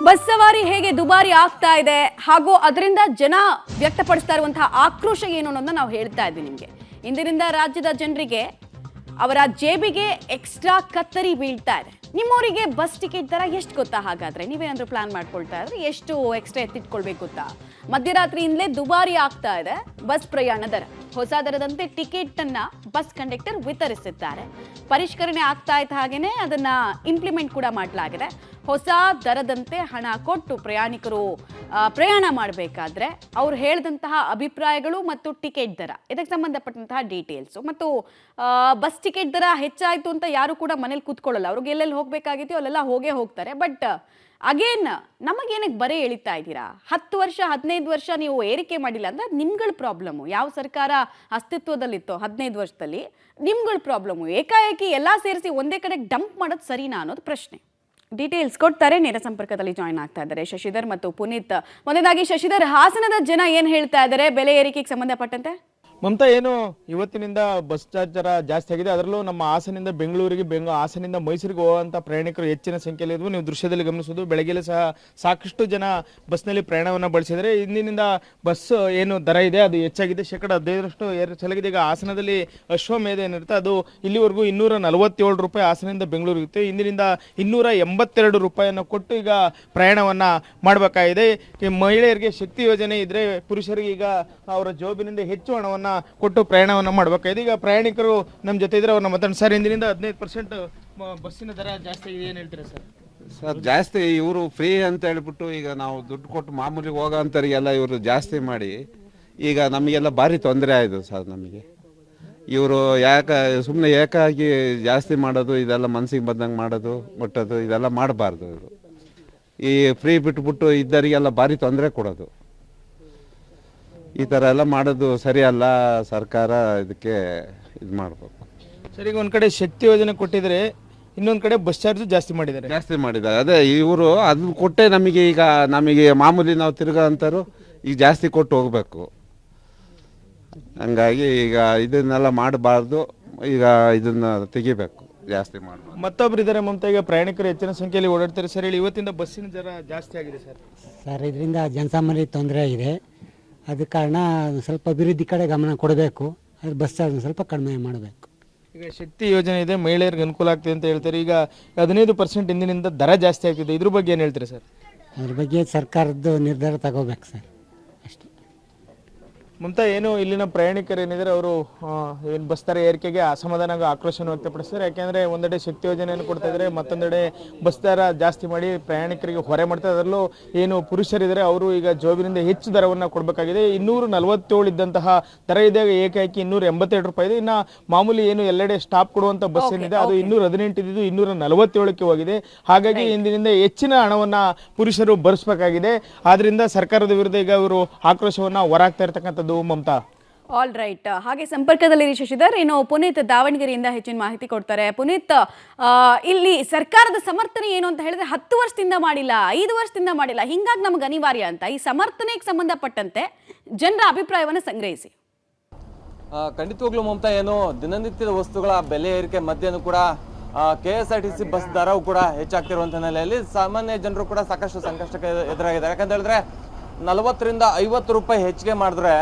Bus ಸವಾರಿ ಹೇಗೆ ದುಬಾರಿ ಆಗ್ತಾ ಇದೆ ಹಾಗೂ ಅದರಿಂದ ಜನ ವ್ಯಕ್ತಪಡಿಸ್ತಾ ಇರುವಂತಹ ಆಕ್ರೋಶ ಏನು ಅನ್ನೋದನ್ನ ನಾವು ಹೇಳ್ತಾ ಇದ್ವಿ ನಿಮಗೆ. ಇಂದಿನಿಂದ ರಾಜ್ಯದ ಜನರಿಗೆ ಅವರ ಜೇಬಿಗೆ ಎಕ್ಸ್ಟ್ರಾ ಕತ್ತರಿ ಬೀಳ್ತಾ ಇದೆ. ನಿಮ್ಮವರಿಗೆ ಬಸ್ ಟಿಕೆಟ್ ದರ ಎಷ್ಟು ಗೊತ್ತಾ? ಹಾಗಾದ್ರೆ ನೀವೇನಾದ್ರೂ ಪ್ಲಾನ್ ಮಾಡ್ಕೊಳ್ತಾ ಇದ್ರೆ ಎಷ್ಟು ಎಕ್ಸ್ಟ್ರಾ ಎತ್ತಿಟ್ಕೊಳ್ಬೇಕು ಗೊತ್ತಾ? ಮಧ್ಯರಾತ್ರಿಯಿಂದಲೇ ದುಬಾರಿ ಆಗ್ತಾ ಇದೆ ಬಸ್ ಪ್ರಯಾಣ ದರ. ಹೊಸ ದರದಂತೆ ಟಿಕೆಟ್ ಅನ್ನ ಬಸ್ ಕಂಡಕ್ಟರ್ ವಿತರಿಸಿದ್ದಾರೆ. ಪರಿಷ್ಕರಣೆ ಆಗ್ತಾ ಇದ್ದ ಹಾಗೇನೆ ಅದನ್ನ ಇಂಪ್ಲಿಮೆಂಟ್ ಕೂಡ ಮಾಡಲಾಗಿದೆ. ಹೊಸ ದರದಂತೆ ಹಣ ಕೊಟ್ಟು ಪ್ರಯಾಣಿಕರು ಪ್ರಯಾಣ ಮಾಡಬೇಕಾದ್ರೆ ಅವ್ರು ಹೇಳಿದಂತಹ ಅಭಿಪ್ರಾಯಗಳು ಮತ್ತು ಟಿಕೆಟ್ ದರ ಇದಕ್ಕೆ ಸಂಬಂಧಪಟ್ಟಂತಹ ಡೀಟೇಲ್ಸು ಮತ್ತು ಬಸ್ ಟಿಕೆಟ್ ದರ ಹೆಚ್ಚಾಯಿತು ಅಂತ ಯಾರು ಕೂಡ ಮನೇಲಿ ಕೂತ್ಕೊಳ್ಳಲ್ಲ. ಅವ್ರಿಗೆ ಎಲ್ಲೆಲ್ಲಿ ಹೋಗಬೇಕಾಗಿತ್ತು ಅಲ್ಲೆಲ್ಲ ಹೋಗೇ ಹೋಗ್ತಾರೆ. ಬಟ್ ಅಗೇನ್ ನಮಗೇನಕ್ಕೆ ಬರೀ ಎಳಿತಾ ಇದ್ದೀರಾ? 10 ವರ್ಷ 15 ವರ್ಷ ನೀವು ಏರಿಕೆ ಮಾಡಿಲ್ಲ ಅಂದ್ರೆ ನಿಮ್ಗಳ ಪ್ರಾಬ್ಲಮ್ಮು. ಯಾವ ಸರ್ಕಾರ ಅಸ್ತಿತ್ವದಲ್ಲಿತ್ತೋ 15 ವರ್ಷದಲ್ಲಿ ನಿಮ್ಗಳ ಪ್ರಾಬ್ಲಮ್ಮು. ಏಕಾಏಕಿ ಎಲ್ಲ ಸೇರಿಸಿ ಒಂದೇ ಕಡೆ ಡಂಪ್ ಮಾಡೋದು ಸರಿನಾ ಅನ್ನೋದು ಪ್ರಶ್ನೆ. ಡೀಟೇಲ್ಸ್ ಕೊಡ್ತಾರೆ. ನೇರ ಸಂಪರ್ಕದಲ್ಲಿ ಜಾಯಿನ್ ಆಗ್ತಾ ಇದ್ದಾರೆ ಶಶಿಧರ್ ಮತ್ತು ಪುನೀತ್. ಮೊದಲಾಗಿ ಶಶಿಧರ್, ಹಾಸನದ ಜನ ಏನ್ ಹೇಳ್ತಾ ಇದ್ದಾರೆ ಬೆಲೆ ಏರಿಕೆಗೆ ಸಂಬಂಧಪಟ್ಟಂತೆ? ಮಮತಾ, ಏನು ಇವತ್ತಿನಿಂದ ಬಸ್ ಚಾರ್ಜ್ ದರ ಜಾಸ್ತಿ ಆಗಿದೆ. ಅದರಲ್ಲೂ ನಮ್ಮ ಹಾಸನಿಂದ ಬೆಂಗಳೂರಿಗೆ ಹಾಸನಿಂದ ಮೈಸೂರಿಗೆ ಹೋಗುವಂಥ ಪ್ರಯಾಣಿಕರು ಹೆಚ್ಚಿನ ಸಂಖ್ಯೆಯಲ್ಲಿ ಇದ್ವು. ನೀವು ದೃಶ್ಯದಲ್ಲಿ ಗಮನಿಸೋದು, ಬೆಳಗ್ಗೆ ಸಹ ಸಾಕಷ್ಟು ಜನ ಬಸ್ನಲ್ಲಿ ಪ್ರಯಾಣವನ್ನು ಬಳಸಿದರೆ ಇಂದಿನಿಂದ ಬಸ್ ಏನು ದರ ಇದೆ ಅದು ಹೆಚ್ಚಾಗಿದೆ. 15% ಏರಿಸಲಾಗಿದೆ. ಈಗ ಹಾಸನದಲ್ಲಿ ಅಶ್ವಮೇಧ ಏನಿರುತ್ತೆ ಅದು ಇಲ್ಲಿವರೆಗೂ 247 ರೂಪಾಯಿ ಹಾಸನದಿಂದ ಬೆಂಗಳೂರಿಗೆ ಇರುತ್ತೆ. ಇಂದಿನಿಂದ 282 ರೂಪಾಯಿಯನ್ನು ಕೊಟ್ಟು ಈಗ ಪ್ರಯಾಣವನ್ನು ಮಾಡಬೇಕಾಗಿದೆ. ಮಹಿಳೆಯರಿಗೆ ಶಕ್ತಿ ಯೋಜನೆ ಇದ್ರೆ ಪುರುಷರಿಗೆ ಈಗ ಅವರ ಜೋಬಿನಿಂದ ಹೆಚ್ಚು ಹಣವನ್ನು ಕೊಟ್ಟು ಪ್ರಯಾಣವನ್ನು ಮಾಡಬೇಕಾಗಿದೆ. ಈಗ ಪ್ರಯಾಣಿಕರು ನಮ್ಮ ಜೊತೆ ಇದ್ರೆ ಅವ್ರನ್ನ ಮಾತಾಡಿ. ಸರ್, ಇಂದಿನಿಂದ 15% ಬಸ್ಸಿನ ದರ ಜಾಸ್ತಿ ಇದೆ, ಏನು ಹೇಳ್ತೀರಾ ಸರ್? ಸರ್, ಜಾಸ್ತಿ ಇವರು ಫ್ರೀ ಅಂತ ಹೇಳ್ಬಿಟ್ಟು ಈಗ ನಾವು ದುಡ್ಡು ಕೊಟ್ಟು ಮಾಮೂಲಿ ಹೋಗೋ ಅಂಥವ್ರಿಗೆಲ್ಲ ಇವರು ಜಾಸ್ತಿ ಮಾಡಿ ಈಗ ನಮಗೆಲ್ಲ ಭಾರಿ ತೊಂದರೆ ಆಯಿತು ಸರ್. ನಮಗೆ ಇವರು ಸುಮ್ಮನೆ ಏಕಾಗಿ ಜಾಸ್ತಿ ಮಾಡೋದು, ಇದೆಲ್ಲ ಮನಸ್ಸಿಗೆ ಬಂದಂಗೆ ಮಾಡೋದು, ಮುಟ್ಟೋದು, ಇದೆಲ್ಲ ಮಾಡಬಾರ್ದು. ಇವರು ಈ ಫ್ರೀ ಬಿಟ್ಬಿಟ್ಟು ಇದ್ದರಿಗೆಲ್ಲ ಭಾರಿ ತೊಂದರೆ ಕೊಡೋದು, ಈ ಥರ ಎಲ್ಲ ಮಾಡೋದು ಸರಿಯಲ್ಲ. ಸರ್ಕಾರ ಇದಕ್ಕೆ ಇದು ಮಾಡಬೇಕು. ಸರ್, ಈಗ ಒಂದು ಕಡೆ ಶಕ್ತಿ ಯೋಜನೆ ಕೊಟ್ಟಿದ್ರೆ ಇನ್ನೊಂದು ಕಡೆ ಬಸ್ ಚಾರ್ಜ್ ಜಾಸ್ತಿ ಮಾಡಿದ್ದಾರೆ. ಅದೇ ಇವರು ಅದನ್ನ ಕೊಟ್ಟೆ ನಮಗೆ ಮಾಮೂಲಿ ನಾವು ತಿರ್ಗೋ ಅಂತಾರು ಈಗ ಜಾಸ್ತಿ ಕೊಟ್ಟು ಹೋಗಬೇಕು. ಹಂಗಾಗಿ ಈಗ ಇದನ್ನೆಲ್ಲ ಮಾಡಬಾರ್ದು. ಈಗ ಇದನ್ನ ತೆಗಿಬೇಕು, ಜಾಸ್ತಿ ಮಾಡಬೇಕು. ಮತ್ತೊಬ್ರು ಇದ್ದಾರೆ ಮಮತಾ, ಈಗ ಪ್ರಯಾಣಿಕರು ಹೆಚ್ಚಿನ ಸಂಖ್ಯೆಯಲ್ಲಿ ಓಡಾಡ್ತಾರೆ. ಸರ್, ಹೇಳಿ, ಇವತ್ತಿಂದ ಬಸ್ಸಿನ ದರ ಜಾಸ್ತಿ ಆಗಿದೆ ಸರ್. ಸರ್, ಇದರಿಂದ ಜನಸಾಮಾನ್ಯರಿಗೆ ತೊಂದರೆ ಆಗಿದೆ. ಅದ ಕಾರಣ ಸ್ವಲ್ಪ ಅಭಿವೃದ್ಧಿ ಕಡೆ ಗಮನ ಕೊಡಬೇಕು. ಅದು ಬಸ್ ಚಾರ್ಜ್ ಸ್ವಲ್ಪ ಕಡಿಮೆ ಮಾಡಬೇಕು. ಈಗ ಶಕ್ತಿ ಯೋಜನೆ ಇದೆ, ಮಹಿಳೆಯರಿಗೆ ಅನುಕೂಲ ಆಗ್ತದೆ ಅಂತ ಹೇಳ್ತಾರೆ. ಈಗ 15% ಇಂದಿನಿಂದ ದರ ಜಾಸ್ತಿ ಆಗ್ತಿದೆ. ಇದ್ರ ಬಗ್ಗೆ ಏನು ಹೇಳ್ತೀರಾ ಸರ್? ಅದ್ರ ಬಗ್ಗೆ ಸರ್ಕಾರದ್ದು ನಿರ್ಧಾರ ತಗೋಬೇಕು ಸರ್, ಅಷ್ಟೇ. ಮಮತಾ, ಏನು ಇಲ್ಲಿನ ಪ್ರಯಾಣಿಕರು ಏನಿದ್ದಾರೆ ಅವರು ಏನು ಬಸ್ ದರ ಏರಿಕೆಗೆ ಅಸಮಾಧಾನ ಆಕ್ರೋಶವನ್ನು ವ್ಯಕ್ತಪಡಿಸ್ತಾರೆ. ಯಾಕೆಂದರೆ ಒಂದೆಡೆ ಶಕ್ತಿ ಯೋಜನೆಯನ್ನು ಕೊಡ್ತಾ ಇದ್ದಾರೆ, ಮತ್ತೊಂದೆಡೆ ಬಸ್ ದರ ಜಾಸ್ತಿ ಮಾಡಿ ಪ್ರಯಾಣಿಕರಿಗೆ ಹೊರೆ ಮಾಡ್ತಾರೆ. ಅದರಲ್ಲೂ ಏನು ಪುರುಷರಿದ್ದಾರೆ ಅವರು ಈಗ ಜೋಬಿನಿಂದ ಹೆಚ್ಚು ದರವನ್ನು ಕೊಡಬೇಕಾಗಿದೆ. 247 ಇದ್ದಂತಹ ದರ ಇದೆ, ಏಕಾಏಕಿ 282 ರೂಪಾಯಿ ಇದೆ. ಇನ್ನು ಮಾಮೂಲಿ ಏನು ಎಲ್ಲೆಡೆ ಸ್ಟಾಪ್ ಕೊಡುವಂಥ ಬಸ್ ಏನಿದೆ ಅದು 218 ಇದ್ದು 247ಕ್ಕೆ ಹೋಗಿದೆ. ಹಾಗಾಗಿ ಇಂದಿನಿಂದ ಹೆಚ್ಚಿನ ಹಣವನ್ನು ಪುರುಷರು ಭರಿಸಬೇಕಾಗಿದೆ. ಆದ್ರಿಂದ ಸರ್ಕಾರದ ವಿರುದ್ಧ ಈಗ ಇವರು ಆಕ್ರೋಶವನ್ನು ಹೊರಾಗ್ತಾ ಇರ್ತಕ್ಕಂಥದ್ದು. Mamata, all right. ಹಾಗೆ ಸಂಪರ್ಕದಲ್ಲಿ ಶಶಿಧರ್, ಇನ್ನು ಪುನೀತ್ ದಾವಣಗೆರೆಯಿಂದ ಹೆಚ್ಚಿನ ಮಾಹಿತಿ ಕೊಡ್ತಾರೆ. ಪುನೀತ್, ಇಲ್ಲಿ ಸರ್ಕಾರದ ಸಮರ್ಥನೆ ಏನು ಅಂತ ಹೇಳಿದ್ರೆ 10 ವರ್ಷದಿಂದ ಮಾಡಿಲ್ಲ, 5 ವರ್ಷದಿಂದ ಮಾಡಿಲ್ಲ, ಹಿಂಗಾಗಿ ನಮ್ಗೆ ಅನಿವಾರ್ಯ ಅಂತ. ಈ ಸಮರ್ಥನೆಗೆ ಸಂಬಂಧಪಟ್ಟಂತೆ ಜನರ ಅಭಿಪ್ರಾಯವನ್ನು ಸಂಗ್ರಹಿಸಿ. ಖಂಡಿತವಾಗ್ಲೂ ಮಮತಾ, ಏನು ದಿನನಿತ್ಯದ ವಸ್ತುಗಳ ಬೆಲೆ ಏರಿಕೆ ಮಧ್ಯೆನೂ ಕೂಡ KSRTC ಬಸ್ ದರವು ಕೂಡ ಹೆಚ್ಚಾಗ್ತಿರುವಂಥ ಹಿನ್ನೆಲೆಯಲ್ಲಿ ಸಾಮಾನ್ಯ ಜನರು ಕೂಡ ಸಾಕಷ್ಟು ಸಂಕಷ್ಟಕ್ಕೆ ಎದುರಾಗಿದ್ದಾರೆ. ಯಾಕಂತ ಹೇಳಿದ್ರೆ 40 ರಿಂದ 50 ರೂಪಾಯಿ ಹೆಚ್ಚಿಗೆ ಮಾಡಿದ್ರೆ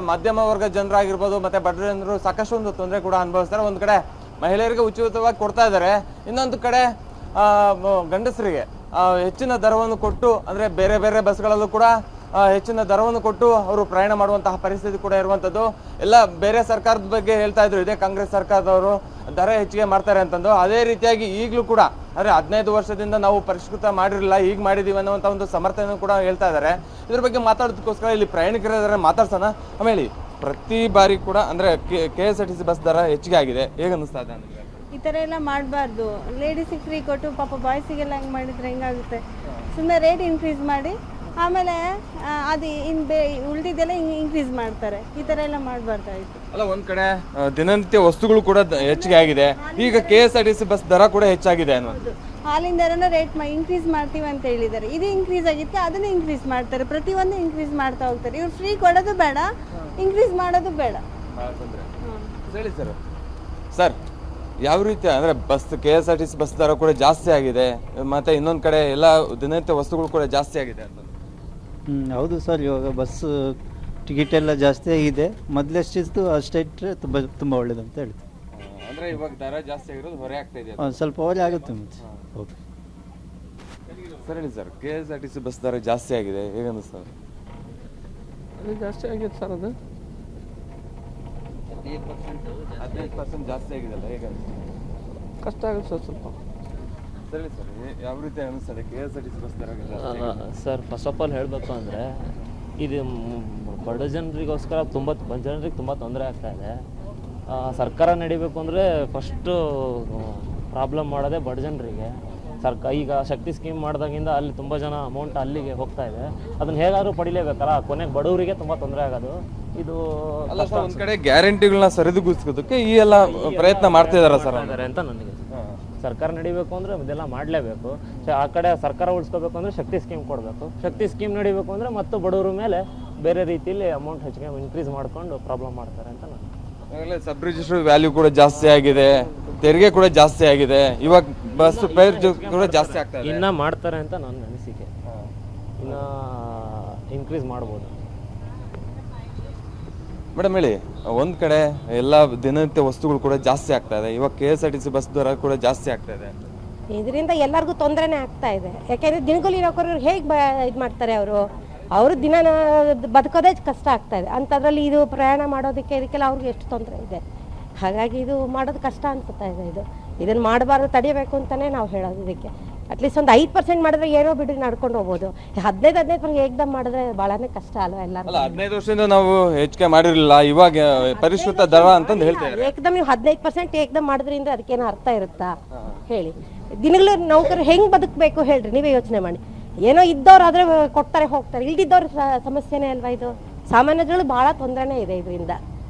ಮಧ್ಯಮ ವರ್ಗ ಜನರಾಗಿರ್ಬೋದು ಮತ್ತೆ ಬಡ ಜನರು ಸಾಕಷ್ಟು ಒಂದು ತೊಂದರೆ ಕೂಡ ಅನುಭವಿಸ್ತಾರೆ. ಒಂದು ಕಡೆ ಮಹಿಳೆಯರಿಗೆ ಉಚಿತವಾಗಿ ಕೊಡ್ತಾ ಇದ್ದಾರೆ, ಇನ್ನೊಂದು ಕಡೆ ಗಂಡಸರಿಗೆ ಹೆಚ್ಚಿನ ದರವನ್ನು ಕೊಟ್ಟು ಅಂದರೆ ಬೇರೆ ಬೇರೆ ಬಸ್ಗಳಲ್ಲೂ ಕೂಡ ಹೆಚ್ಚಿನ ದರವನ್ನು ಕೊಟ್ಟು ಅವರು ಪ್ರಯಾಣ ಮಾಡುವಂತಹ ಪರಿಸ್ಥಿತಿ ಕೂಡ ಇರುವಂಥದ್ದು. ಎಲ್ಲ ಬೇರೆ ಸರ್ಕಾರದ ಬಗ್ಗೆ ಹೇಳ್ತಾ ಇದ್ರು, ಇದೇ ಕಾಂಗ್ರೆಸ್ ಸರ್ಕಾರದವರು ದರ ಹೆಚ್ಚಿಗೆ ಮಾಡ್ತಾರೆ ಅಂತಂದು. ಅದೇ ರೀತಿಯಾಗಿ ಈಗಲೂ ಕೂಡ ಅಂದರೆ 15 ವರ್ಷದಿಂದ ನಾವು ಪರಿಷ್ಕೃತ ಮಾಡಿರಲಿಲ್ಲ, ಈಗ ಮಾಡಿದ್ದೀವಿ ಅನ್ನುವಂಥ ಒಂದು ಸಮರ್ಥನೆ ಕೂಡ ಹೇಳ್ತಾ ಇದ್ದಾರೆ. ಇದ್ರ ಬಗ್ಗೆ ಮಾತಾಡೋದಕ್ಕೋಸ್ಕರ ಇಲ್ಲಿ ಪ್ರಯಾಣಿಕರ ಮಾತಾಡ್ಸೋಣ. ಆಮೇಲೆ ಪ್ರತಿ ಬಾರಿ ಕೂಡ ಅಂದರೆ KSRTC ಬಸ್ ದರ ಹೆಚ್ಚಿಗೆ ಆಗಿದೆ, ಹೇಗೆ ಅನ್ನಿಸ್ತಾ ಇದೆ? ಈ ಥರ ಎಲ್ಲ ಮಾಡಬಾರ್ದು. ಲೇಡೀಸಿಗೆ ಫ್ರೀ ಕೊಟ್ಟು ಪಾಪ ಬಾಯ್ಸಿಗೆಲ್ಲ ಹಂಗೆ ಮಾಡಿದ್ರೆ ಹೆಂಗಾಗುತ್ತೆ? ಸುಮ್ಮನೆ ರೇಟ್ ಇನ್ಕ್ರೀಸ್ ಮಾಡಿ ಆಮೇಲೆ ಅದು ಉಳಿದಿದ್ದೆಲ್ಲ ಇನ್ಕ್ರೀಸ್ ಮಾಡ್ತಾರೆ. ಈ ಥರ ಎಲ್ಲ ಮಾಡಬಾರ್ದಾಯ್ತು. ಅಲ್ಲ, ಒಂದ್ ಕಡೆ ದಿನನಿತ್ಯ ವಸ್ತುಗಳು ಕೂಡ ಹೆಚ್ಚಿಗೆ ಆಗಿದೆ, ಈಗ KSRTC ಬಸ್ ದರ ಕೂಡ ಹೆಚ್ಚಾಗಿದೆ ಅನ್ನೋದು. ಹಾಲಿನ ದರನ ರೇಟ್ ಇನ್ಕ್ರೀಸ್ ಮಾಡ್ತೀವಿ ಅಂತ ಹೇಳಿದ್ದಾರೆ. ಇದು ಇನ್ಕ್ರೀಸ್ ಆಗಿತ್ತು, ಅದನ್ನ ಇನ್ಕ್ರೀಸ್ ಮಾಡ್ತಾರೆ. ಪ್ರತಿಯೊಂದು ಇನ್ಕ್ರೀಸ್ ಮಾಡ್ತಾ ಹೋಗ್ತಾರೆ. ಇವ್ರು ಫ್ರೀ ಕೊಡೋದು ಬೇಡ, ಇನ್ಕ್ರೀಸ್ ಮಾಡೋದು ಬೇಡ. ಹೇಳಿ ಸರ್. ಯಾವ ರೀತಿ ಅಂದರೆ ಬಸ್ KSRTC ಬಸ್ ದರ ಕೂಡ ಜಾಸ್ತಿ ಆಗಿದೆ, ಮತ್ತು ಇನ್ನೊಂದು ಕಡೆ ಎಲ್ಲ ದಿನನಿತ್ಯ ವಸ್ತುಗಳು ಕೂಡ ಜಾಸ್ತಿ ಆಗಿದೆ ಅಂತ. ಹೌದು ಸರ್, ಇವಾಗ ಬಸ್ ಟಿಕೆಟ್ ಎಲ್ಲ ಜಾಸ್ತಿ ಆಗಿದೆ. ಮೊದಲೆಷ್ಟಿತ್ತು ಅಷ್ಟೇ ಇಟ್ಟರೆ ತುಂಬ ಒಳ್ಳೇದು ಅಂತ ಹೇಳ್ತೀವಿ. ಅಂದರೆ ಇವಾಗ ದರ ಜಾಸ್ತಿ ಆಗಿರೋದು ಹೊರೆ ಆಗ್ತಾ ಇದೆ. ಸ್ವಲ್ಪ ಹೊರೆ ಆಗುತ್ತೆ ಮತ್ತೆ. ಓಕೆ ಸರ್ ಹೇಳಿ ಸರ್, KSRTC ಬಸ್ ದರ ಜಾಸ್ತಿ ಆಗಿದೆ, ಹೇಗೆ ಅನ್ನಿಸ್ತದೆ? ಅದು ಜಾಸ್ತಿ ಆಗಿದೆ ಸರ್, ಅದು 15% ಜಾಸ್ತಿ ಆಗಿದೆಲ್ಲ, ಹೇಗೆ ಅನಿಸ್ತದೆ? ಕಷ್ಟ ಆಗುತ್ತೆ ಸರ್ ಸ್ವಲ್ಪ. ಸರಿ ಸರ್, ಯಾವ ರೀತಿ ಅನಿಸ್ತದೆ KSRTC ಬಸ್ ದರ ಜಾಸ್ತಿ? ಸರ್ ಫಸ್ಟ್ ಆಫ್ ಆಲ್ ಹೇಳಬೇಕು ಅಂದರೆ ಇದು ಬಡ ಜನರಿಗೋಸ್ಕರ ಜನರಿಗೆ ತುಂಬ ತೊಂದರೆ ಆಗ್ತಾ ಇದೆ. ಸರ್ಕಾರ ನಡಿಬೇಕು ಅಂದರೆ ಫಸ್ಟು ಪ್ರಾಬ್ಲಮ್ ಮಾಡೋದೇ ಬಡ ಜನರಿಗೆ. ಈಗ ಶಕ್ತಿ ಸ್ಕೀಮ್ ಮಾಡಿದಾಗಿಂದ ಅಲ್ಲಿ ತುಂಬ ಜನ ಅಮೌಂಟ್ ಅಲ್ಲಿಗೆ ಹೋಗ್ತಾ ಇದೆ. ಅದನ್ನು ಹೇಗಾದರೂ ಪಡಿಲೇಬೇಕಲ್ಲ, ಕೊನೆಗೆ ಬಡವರಿಗೆ ತುಂಬ ತೊಂದರೆ ಆಗೋದು ಇದು. ಅಲ್ಲ ಸರ್, ಒಂದು ಕಡೆ ಗ್ಯಾರಂಟಿಗಳನ್ನ ಸರಿದೂಗಿಸೋದಕ್ಕೆ ಈ ಎಲ್ಲ ಪ್ರಯತ್ನ ಮಾಡ್ತಾ ಇದಾರೆ ಸರ್ ಅಂತ ನನಗೆ. ಸರ್ಕಾರ ನಡಿಬೇಕು ಅಂದರೆ ಇದೆಲ್ಲ ಮಾಡಲೇಬೇಕು. ಆ ಕಡೆ ಸರ್ಕಾರ ಉಳಿಸ್ಕೋಬೇಕು ಅಂದರೆ ಶಕ್ತಿ ಸ್ಕೀಮ್ ಕೊಡಬೇಕು. ಶಕ್ತಿ ಸ್ಕೀಮ್ ನಡಿಬೇಕು ಅಂದರೆ ಮತ್ತು ಬಡವರ ಮೇಲೆ ಬೇರೆ ರೀತಿಯಲ್ಲಿ ಅಮೌಂಟ್ ಹೆಚ್ಚಿಗೆ ಇನ್ಕ್ರೀಸ್ ಮಾಡ್ಕೊಂಡು ಪ್ರಾಬ್ಲಮ್ ಮಾಡ್ತಾರೆ ಅಂತ ನಾನು. ಸಬ್ ರಿಜಿಸ್ಟರ್ ವ್ಯಾಲ್ಯೂ ಕೂಡ ಜಾಸ್ತಿ ಆಗಿದೆ, ತೆರಿಗೆ ಕೂಡ ಜಾಸ್ತಿ ಆಗಿದೆ, ಇವಾಗ ಬಸ್ ಫೇರ್ ಕೂಡ ಜಾಸ್ತಿ ಆಗ್ತಾ ಇದೆ. ಇನ್ನ ಮಾಡ್ತಾರೆ ಅಂತ ನನ್ನ ಅನಿಸಿಕೆ. ಇನ್ನ ಇನ್ಕ್ರೀಸ್ ಮಾಡ್ಬೋದು. ಮೇಡಮ್ ಹೇಳಿ, ಒಂದ್ ಕಡೆ ಎಲ್ಲ ದಿನನಿತ್ಯ ವಸ್ತುಗಳು ಕೂಡ ಜಾಸ್ತಿ ಆಗ್ತಾ ಇದೆ, ಇವಾಗ KSRTC ಬಸ್ ದರ ಕೂಡ ಜಾಸ್ತಿ ಆಗ್ತಾ ಇದೆ. ಇದರಿಂದ ಎಲ್ಲರಿಗೂ ತೊಂದರೆನೇ ಆಗ್ತಾ ಇದೆ. ಯಾಕೆಂದರೆ ದಿನಗೂಲಿ ನೌಕರರು ಹೇಗೆ ಇದು ಮಾಡ್ತಾರೆ, ಅವರು ದಿನ ಬದುಕೋದೇ ಕಷ್ಟ ಆಗ್ತಾ ಇದೆ. ಅಂಥದ್ರಲ್ಲಿ ಇದು ಪ್ರಯಾಣ ಮಾಡೋದಕ್ಕೆ ಇದಕ್ಕೆಲ್ಲ ಅವ್ರಿಗೆ ಎಷ್ಟು ತೊಂದರೆ ಇದೆ. ಹಾಗಾಗಿ ಇದು ಮಾಡೋದು ಕಷ್ಟ ಅನ್ಸುತ್ತಾ ಇದೆ. ಇದನ್ನು ಮಾಡಬಾರ್ದು, ತಡೆಯಬೇಕು ಅಂತಲೇ ನಾವು ಹೇಳೋದು. ಇದಕ್ಕೆ ಅಟ್ಲೀಸ್ಟ್ ಒಂದು 5% ಮಾಡಿದ್ರೆ ಏನೋ ಬಿಡ್ರಿ ನಡ್ಕೊಂಡು ಹೋಗ್ಬೋದು. 15% ಏಕ್ದಮ್ ಮಾಡಿದ್ರೆ ಭಾಳನೇ ಕಷ್ಟ ಅಲ್ವಾ ಎಲ್ಲರೂ. 15 ವರ್ಷದಿಂದ ನಾವು ಹೆಚ್ಚಿಗೆ ಮಾಡಿರಲಿಲ್ಲ, ಇವಾಗ ಪರಿಷ್ಕೃತ ದರ ಅಂತಂದು ಹೇಳ್ತಾರೆ. ಏಕ್ದಮ್ ನೀವು 15% ಏಕ್ದಮ್ ಮಾಡಿದ್ರಿಂದ ಅದಕ್ಕೇನೋ ಅರ್ಥ ಇರುತ್ತಾ ಹೇಳಿ? ದಿನಗಳು ನೌಕರರು ಹೆಂಗೆ ಬದುಕಬೇಕು ಹೇಳ್ರಿ, ನೀವೇ ಯೋಚನೆ ಮಾಡಿ. ಏನೋ ಇದ್ದವ್ರು ಆದರೆ ಕೊಡ್ತಾರೆ ಹೋಗ್ತಾರೆ, ಇಲ್ದಿದ್ದವ್ರ ಸಮಸ್ಯೆನೇ ಅಲ್ವಾ ಇದು. ಸಾಮಾನ್ಯ ಜನಗಳು ಭಾಳ ತೊಂದರೆನೇ ಇದೆ ಇದರಿಂದ.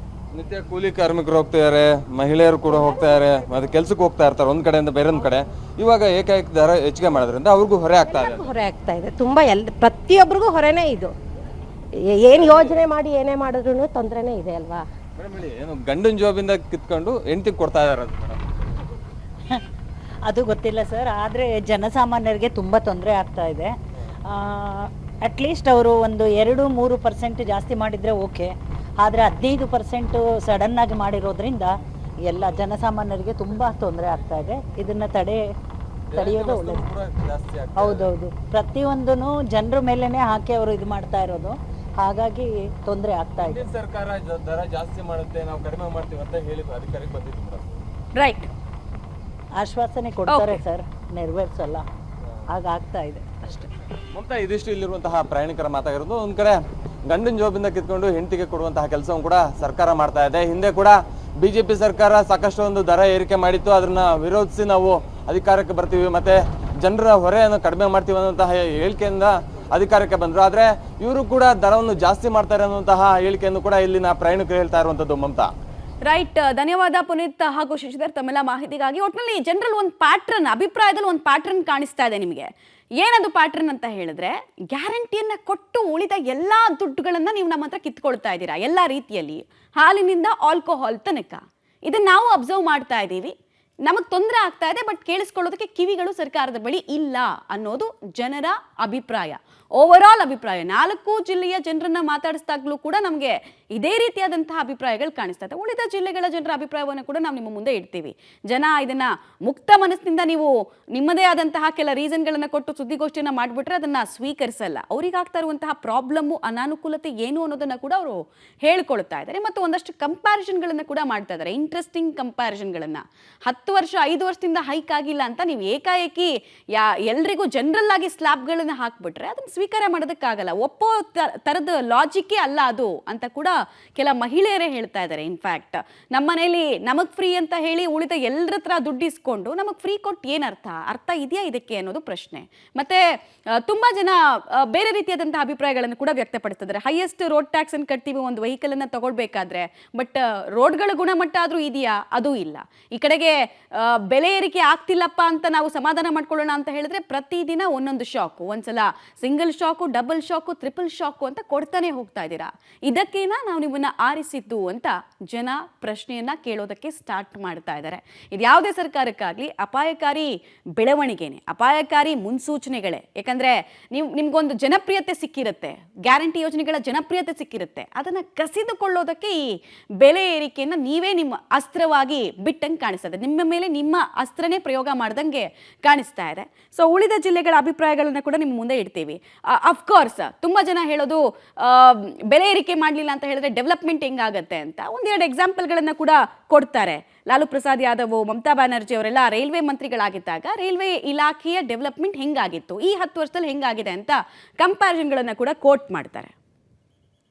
ನಿತ್ಯ ಕೂಲಿ ಕಾರ್ಮಿಕರು ಹೋಗ್ತಾ ಇದ್ದಾರೆ, ಮಹಿಳೆಯರು ಕೂಡ ಹೋಗ್ತಾ ಇದ್ದಾರೆ, ಮತ್ತೆ ಕೆಲ್ಸಕ್ಕೆ ಹೋಗ್ತಾ ಇರ್ತಾರೆ ಒಂದ್ ಕಡೆಯಿಂದ ಬೇರೊಂದ್ ಕಡೆ. ಇವಾಗ ಏಕಾಏಕಿ ದರ ಹೆಚ್ಚಿಗೆ ಮಾಡೋದ್ರಿಂದ ಅವ್ರಿಗೂ ಹೊರೆ ಆಗ್ತಾ ಇದೆ. ಹೊರೆ ಆಗ್ತಾ ಇದೆ ತುಂಬ, ಪ್ರತಿಯೊಬ್ಬರಿಗೂ ಹೊರೆನೇ ಇದು. ಏನು ಯೋಜನೆ ಮಾಡಿ ಏನೇ ಮಾಡಿದ್ರು ತೊಂದರೆನೇ ಇದೆ ಅಲ್ವಾ. ಮೇಡಮ್ ಹೇಳಿ, ಏನು ಗಂಡನ ಜಾಬಿಂದ ಕಿತ್ಕೊಂಡು ಹೆಂಡತಿಗೆ ಕೊಡ್ತಾ ಇದಾರೆ ಅದು ಗೊತ್ತಿಲ್ಲ ಸರ್, ಆದರೆ ಜನಸಾಮಾನ್ಯರಿಗೆ ತುಂಬ ತೊಂದರೆ ಆಗ್ತಾ ಇದೆ. ಅಟ್ಲೀಸ್ಟ್ ಅವರು ಒಂದು 2-3% ಜಾಸ್ತಿ ಮಾಡಿದರೆ ಓಕೆ, ಆದರೆ 15% ಸಡನ್ನಾಗಿ ಮಾಡಿರೋದ್ರಿಂದ ಎಲ್ಲ ಜನಸಾಮಾನ್ಯರಿಗೆ ತುಂಬ ತೊಂದರೆ ಆಗ್ತಾ ಇದೆ. ಇದನ್ನು ತಡೆಯೋದು ಒಳ್ಳೆಯದು. ಹೌದೌದು, ಪ್ರತಿಯೊಂದೂ ಜನರ ಮೇಲೇ ಹಾಕಿ ಅವರು ಇದು ಮಾಡ್ತಾ ಇರೋದು, ಹಾಗಾಗಿ ತೊಂದರೆ ಆಗ್ತಾ ಇದೆ. ಸರ್ಕಾರ ದರ ಜಾಸ್ತಿ ಮಾಡುತ್ತೆ, ನಾವು ಕಡಿಮೆ ಮಾಡ್ತೀವಿ ಅಂತ ಹೇಳಿ ಅಧಿಕಾರಿಗೆ ಬಂದಿದ್ದು. ರೈಟ್, ಆಶ್ವಾಸನೆ ಕೊಡ್ತಾರೆ ಸರ್, ನೆರವೇರಿಸಲ್ಲ, ಹಾಗಾಗ್ತಾ ಇದೆ ಅಷ್ಟೇ. ಮಮತಾ, ಇದಿಷ್ಟು ಇಲ್ಲಿರುವಂತಹ ಪ್ರಯಾಣಿಕರ ಮಾತಾಗಿರೋದು. ಒಂದ್ ಕಡೆ ಗಂಡನ ಜಾಬಿಂದ ಕಿತ್ಕೊಂಡು ಹೆಂಡತಿಗೆ ಕೊಡುವಂತಹ ಕೆಲಸವನ್ನು ಕೂಡ ಸರ್ಕಾರ ಮಾಡ್ತಾ ಇದೆ. ಹಿಂದೆ ಕೂಡ BJP ಸರ್ಕಾರ ಸಾಕಷ್ಟು ಒಂದು ದರ ಏರಿಕೆ ಮಾಡಿತ್ತು, ಅದನ್ನ ವಿರೋಧಿಸಿ ನಾವು ಅಧಿಕಾರಕ್ಕೆ ಬರ್ತೀವಿ, ಮತ್ತೆ ಜನರ ಹೊರೆಯನ್ನು ಕಡಿಮೆ ಮಾಡ್ತೀವಿ ಅನ್ನುವಂತಹ ಹೇಳಿಕೆಯಿಂದ ಅಧಿಕಾರಕ್ಕೆ ಬಂದರು. ಆದರೆ ಇವರು ಕೂಡ ದರವನ್ನು ಜಾಸ್ತಿ ಮಾಡ್ತಾರೆ ಅನ್ನುವಂತಹ ಹೇಳಿಕೆಯನ್ನು ಕೂಡ ಇಲ್ಲಿನ ಪ್ರಯಾಣಿಕರು ಹೇಳ್ತಾ ಇರುವಂಥದ್ದು. ಮಮತಾ, ರೈಟ್, ಧನ್ಯವಾದ ಪುನೀತ್ ಹಾಗೂ ಶಶಿಧರ್ ತಮ್ಮೆಲ್ಲ ಮಾಹಿತಿಗಾಗಿ. ಒಟ್ಟಿನಲ್ಲಿ ಜನರಲ್ ಒಂದು ಪ್ಯಾಟ್ರನ್, ಅಭಿಪ್ರಾಯದಲ್ಲಿ ಒಂದು ಪ್ಯಾಟ್ರನ್ ಕಾಣಿಸ್ತಾ ಇದೆ ನಿಮಗೆ. ಏನದು ಪ್ಯಾಟ್ರನ್ ಅಂತ ಹೇಳಿದ್ರೆ, ಗ್ಯಾರಂಟಿಯನ್ನ ಕೊಟ್ಟು ಉಳಿದ ಎಲ್ಲ ದುಡ್ಡುಗಳನ್ನ ನೀವು ನಮ್ಮ ಹತ್ರ ಕಿತ್ಕೊಳ್ತಾ ಇದ್ದೀರಾ ಎಲ್ಲ ರೀತಿಯಲ್ಲಿ, ಹಾಲಿನಿಂದ ಆಲ್ಕೋಹಾಲ್ ತನಕ. ಇದನ್ನ ನಾವು ಅಬ್ಸರ್ವ್ ಮಾಡ್ತಾ ಇದ್ದೀವಿ. ನಮಗೆ ತೊಂದರೆ ಆಗ್ತಾ ಇದೆ, ಬಟ್ ಕೇಳಿಸ್ಕೊಳ್ಳೋದಕ್ಕೆ ಕಿವಿಗಳು ಸರ್ಕಾರದ ಬಳಿ ಇಲ್ಲ ಅನ್ನೋದು ಜನರ ಅಭಿಪ್ರಾಯ, ಓವರ್ ಆಲ್ ಅಭಿಪ್ರಾಯ. 4 ಜಿಲ್ಲೆಯ ಜನರನ್ನ ಮಾತಾಡಿಸಿದಾಗಲೂ ಕೂಡ ನಮಗೆ ಇದೇ ರೀತಿಯಾದಂತಹ ಅಭಿಪ್ರಾಯಗಳು ಕಾಣಿಸ್ತಾ ಇದೆ. ಉಳಿದ ಜಿಲ್ಲೆಗಳ ಜನರ ಅಭಿಪ್ರಾಯವನ್ನು ಕೂಡ ನಾವು ನಿಮ್ಮ ಮುಂದೆ ಇಡ್ತೀವಿ. ಜನ ಇದನ್ನ ಮುಕ್ತ ಮನಸ್ಸಿನಿಂದ, ನೀವು ನಿಮ್ಮದೇ ಆದಂತಹ ಕೆಲ ರೀಸನ್ಗಳನ್ನು ಕೊಟ್ಟು ಸುದ್ದಿಗೋಷ್ಠಿಯನ್ನು ಮಾಡಿಬಿಟ್ರೆ ಅದನ್ನ ಸ್ವೀಕರಿಸಲ್ಲ. ಅವರಿಗಾಗ್ತಾ ಇರುವಂತಹ ಪ್ರಾಬ್ಲಮ್ಮು, ಅನಾನುಕೂಲತೆ ಏನು ಅನ್ನೋದನ್ನ ಕೂಡ ಅವರು ಹೇಳ್ಕೊಳ್ತಾ ಇದ್ದಾರೆ. ಮತ್ತು ಒಂದಷ್ಟು ಕಂಪ್ಯಾರಿಸನ್ಗಳನ್ನು ಕೂಡ ಮಾಡ್ತಾ ಇದ್ದಾರೆ, ಇಂಟ್ರೆಸ್ಟಿಂಗ್ ಕಂಪ್ಯಾರಿಸನ್ಗಳನ್ನು. 10 ವರ್ಷ 5 ವರ್ಷದಿಂದ ಹೈಕ್ ಆಗಿಲ್ಲ ಅಂತ ನೀವು ಏಕಾಏಕಿ ಎಲ್ರಿಗೂ ಜನರಲ್ ಆಗಿ ಸ್ಲ್ಯಾಬ್ಗಳನ್ನು ಹಾಕ್ಬಿಟ್ರೆ ಅದನ್ನ ಸ್ವೀಕಾರ ಮಾಡೋದಕ್ಕಾಗಲ್ಲ. ಒಪ್ಪೋ ತರದ ಲಾಜಿಕ್ಕೇ ಅಲ್ಲ ಅದು ಅಂತ ಕೂಡ ಕೆಲ ಮಹಿಳೆಯರೇ ಹೇಳ್ತಾ ಇದ್ದಾರೆ. ಇನ್ಫ್ಯಾಕ್ಟ್ ನಮ್ಮ ಮನೇಲಿ ನಮಗ್ ಫ್ರೀ ಅಂತ ಹೇಳಿ ಉಳಿದ ಎಲ್ಲರ ಹತ್ರ ದುಡ್ಡು ಇಸ್ಕೊಂಡು ನಮಗ್ ಫ್ರೀ ಕೊಟ್ಟು ಏನ್ ಅರ್ಥ ಇದೆಯಾ ಇದಕ್ಕೆ ಅನ್ನೋದು ಪ್ರಶ್ನೆ. ಮತ್ತೆ ತುಂಬಾ ಜನ ಬೇರೆ ರೀತಿಯಾದಂತಹ ಅಭಿಪ್ರಾಯಗಳನ್ನು ಕೂಡ ವ್ಯಕ್ತಪಡಿಸ್ತಿದ್ದಾರೆ. ಹೈಯೆಸ್ಟ್ ರೋಡ್ ಟ್ಯಾಕ್ಸ್ ಅನ್ನು ಕಟ್ತೀವಿ ಒಂದು ವೆಹಿಕಲ್ ಅನ್ನ ತಗೊಳ್ಬೇಕಾದ್ರೆ, ಬಟ್ ರೋಡ್ಗಳ ಗುಣಮಟ್ಟ ಆದ್ರೂ ಇದೆಯಾ? ಅದು ಇಲ್ಲ. ಈ ಕಡೆಗೆ ಬೆಲೆ ಏರಿಕೆ ಆಗ್ತಿಲ್ಲಪ್ಪ ಅಂತ ನಾವು ಸಮಾಧಾನ ಮಾಡ್ಕೊಳ್ಳೋಣ ಅಂತ ಹೇಳಿದ್ರೆ ಪ್ರತಿದಿನ ಒಂದೊಂದು ಶಾಕು, ಒಂದ್ಸಲ single shock, double shock, triple shock ಅಂತ ಕೊಡ್ತಾನೆ ಹೋಗ್ತಾ ಇದ್ದೀರಾ. ಇದಕ್ಕೇನ ನಾವು ನಿಮ್ಮನ್ನ ಆರಿಸಿದ್ದು ಅಂತ ಜನ ಪ್ರಶ್ನೆಯನ್ನ ಕೇಳೋದಕ್ಕೆ ಸ್ಟಾರ್ಟ್ ಮಾಡ್ತಾ ಇದ್ದಾರೆ. ಇದು ಯಾವುದೇ ಸರ್ಕಾರಕ್ಕಾಗ್ಲಿ ಅಪಾಯಕಾರಿ ಬೆಳವಣಿಗೆನೆ, ಅಪಾಯಕಾರಿ ಮುನ್ಸೂಚನೆಗಳೇ. ಯಾಕಂದ್ರೆ ನಿಮ್ಗೊಂದು ಜನಪ್ರಿಯತೆ ಸಿಕ್ಕಿರುತ್ತೆ, ಗ್ಯಾರಂಟಿ ಯೋಜನೆಗಳ ಜನಪ್ರಿಯತೆ ಸಿಕ್ಕಿರುತ್ತೆ, ಅದನ್ನ ಕಸಿದುಕೊಳ್ಳೋದಕ್ಕೆ ಈ ಬೆಲೆ ಏರಿಕೆಯನ್ನ ನೀವೇ ನಿಮ್ಮ ಅಸ್ತ್ರವಾಗಿ ಬಿಟ್ಟಂಗೆ ಕಾಣಿಸ್ತದೆ. ನಿಮ್ಮ ಮೇಲೆ ನಿಮ್ಮ ಅಸ್ತ್ರನೇ ಪ್ರಯೋಗ ಮಾಡ್ದಂಗೆ ಕಾಣಿಸ್ತಾ ಇದೆ. ಸೊ ಉಳಿದ ಜಿಲ್ಲೆಗಳ ಅಭಿಪ್ರಾಯಗಳನ್ನ ಕೂಡ ನಿಮ್ಮ ಮುಂದೆ ಇಡ್ತೀವಿ. ಅಫ್ಕೋರ್ಸ್ ತುಂಬಾ ಜನ ಹೇಳೋದು ಬೆಲೆ ಏರಿಕೆ ಮಾಡಲಿಲ್ಲ ಅಂತ ಹೇಳಿದ್ರೆ ಡೆವಲಪ್ಮೆಂಟ್ ಹೆಂಗಾಗತ್ತೆ ಅಂತ ಒಂದೆರಡು ಎಕ್ಸಾಂಪಲ್ಗಳನ್ನ ಕೂಡ ಕೊಡ್ತಾರೆ. ಲಾಲು ಪ್ರಸಾದ್ ಯಾದವ್, ಮಮತಾ ಬ್ಯಾನರ್ಜಿ ಅವರೆಲ್ಲ ರೈಲ್ವೆ ಮಂತ್ರಿಗಳಾಗಿದ್ದಾಗ ರೈಲ್ವೆ ಇಲಾಖೆಯ ಡೆವಲಪ್ಮೆಂಟ್ ಹೆಂಗಾಗಿತ್ತು, ಈ 10 ವರ್ಷದಲ್ಲಿ ಹೆಂಗಾಗಿದೆ ಅಂತ ಕಂಪ್ಯಾರಿಸನ್ಗಳನ್ನ ಕೂಡ ಕೋಟ್ ಮಾಡ್ತಾರೆ.